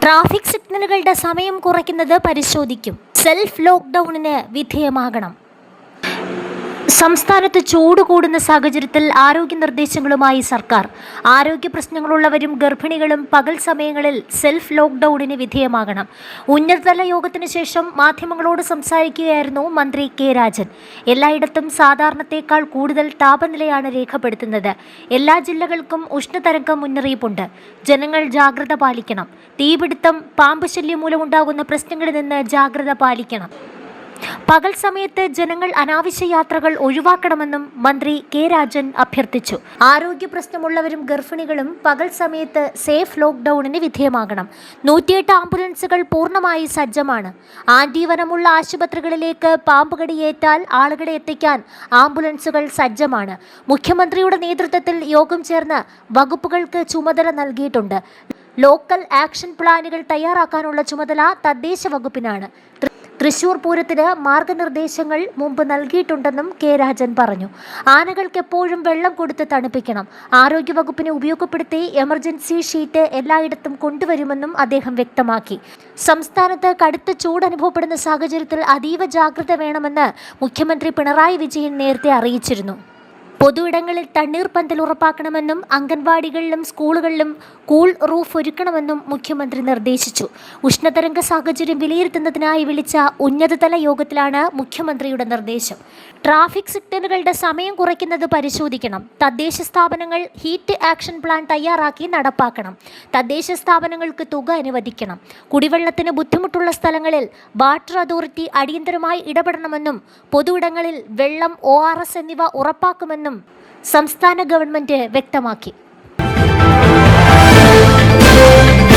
Traffic സിഗ്നലുകളുടെ സമയം കുറയ്ക്കുന്നത് പരിശോധിക്കും. സെൽഫ് ലോക്ക്ഡൌണിന് വിധേയമാകണം. സംസ്ഥാനത്ത് ചൂട് കൂടുന്ന സാഹചര്യത്തിൽ ആരോഗ്യ നിർദ്ദേശങ്ങളുമായി സർക്കാർ. ആരോഗ്യ പ്രശ്നങ്ങളുള്ളവരും ഗർഭിണികളും പകൽ സമയങ്ങളിൽ സെൽഫ് ലോക്ക്ഡൌണിന് വിധേയമാകണം. ഉന്നതതല യോഗത്തിന് ശേഷം മാധ്യമങ്ങളോട് സംസാരിക്കുകയായിരുന്നു മന്ത്രി കെ രാജൻ. എല്ലായിടത്തും സാധാരണത്തേക്കാൾ കൂടുതൽ താപനിലയാണ് രേഖപ്പെടുത്തുന്നത്. എല്ലാ ജില്ലകൾക്കും ഉഷ്ണതരംഗം മുന്നറിയിപ്പുണ്ട്. ജനങ്ങൾ ജാഗ്രത പാലിക്കണം. തീപിടുത്തം, പാമ്പ് ശല്യം മൂലമുണ്ടാകുന്ന പ്രശ്നങ്ങളിൽ നിന്ന് ജാഗ്രത പാലിക്കണം. പകൽ സമയത്ത് ജനങ്ങൾ അനാവശ്യ യാത്രകൾ ഒഴിവാക്കണമെന്നും മന്ത്രി കെ രാജൻ അഭ്യർത്ഥിച്ചു. ആരോഗ്യ പ്രശ്നമുള്ളവരും ഗർഭിണികളും പകൽ സമയത്ത് സേഫ് ലോക്ക്ഡൌണിന് വിധേയമാകണം. 108 ആംബുലൻസുകൾ പൂർണ്ണമായി സജ്ജമാണ്. ആന്റിവനമുള്ള ആശുപത്രികളിലേക്ക് പാമ്പുകടിയേറ്റാൽ ആളുകളെ എത്തിക്കാൻ ആംബുലൻസുകൾ സജ്ജമാണ്. മുഖ്യമന്ത്രിയുടെ നേതൃത്വത്തിൽ യോഗം ചേർന്ന് വകുപ്പുകൾക്ക് ചുമതല നൽകിയിട്ടുണ്ട്. ലോക്കൽ ആക്ഷൻ പ്ലാനുകൾ തയ്യാറാക്കാനുള്ള ചുമതല തദ്ദേശ വകുപ്പിനാണ്. തൃശൂർ പൂരത്തിന് മാർഗനിർദ്ദേശങ്ങൾ മുമ്പ് നൽകിയിട്ടുണ്ടെന്നും കെ രാജൻ പറഞ്ഞു. ആനകൾക്ക് എപ്പോഴും വെള്ളം കൊടുത്ത് തണുപ്പിക്കണം. ആരോഗ്യവകുപ്പിനെ ഉപയോഗപ്പെടുത്തി എമർജൻസി ഷീറ്റ് എല്ലായിടത്തും കൊണ്ടുവരുമെന്നും അദ്ദേഹം വ്യക്തമാക്കി. സംസ്ഥാനത്ത് കടുത്ത ചൂട് അനുഭവപ്പെടുന്ന സാഹചര്യത്തിൽ അതീവ ജാഗ്രത വേണമെന്ന് മുഖ്യമന്ത്രി പിണറായി വിജയൻ നേരത്തെ അറിയിച്ചിരുന്നു. പൊതുയിടങ്ങളിൽ തണ്ണീർപ്പന്തൽ ഉറപ്പാക്കണമെന്നും അംഗൻവാടികളിലും സ്കൂളുകളിലും കൂൾ റൂഫ് ഒരുക്കണമെന്നും മുഖ്യമന്ത്രി നിർദ്ദേശിച്ചു. ഉഷ്ണതരംഗ സാഹചര്യം വിലയിരുത്തുന്നതിനായി വിളിച്ച ഉന്നതതല യോഗത്തിലാണ് മുഖ്യമന്ത്രിയുടെ നിർദ്ദേശം. ട്രാഫിക് സിഗ്നലുകളുടെ സമയം കുറയ്ക്കുന്നത് പരിശോധിക്കണം. തദ്ദേശ സ്ഥാപനങ്ങൾ ഹീറ്റ് ആക്ഷൻ പ്ലാൻ തയ്യാറാക്കി നടപ്പാക്കണം. തദ്ദേശ സ്ഥാപനങ്ങൾക്ക് തുക അനുവദിക്കണം. കുടിവെള്ളത്തിന് ബുദ്ധിമുട്ടുള്ള സ്ഥലങ്ങളിൽ വാട്ടർ അതോറിറ്റി അടിയന്തരമായി ഇടപെടണമെന്നും പൊതുയിടങ്ങളിൽ വെള്ളം, ORS എന്നിവ ഉറപ്പാക്കുമെന്നും സംസ്ഥാന ഗവൺമെന്റ് വ്യക്തമാക്കി.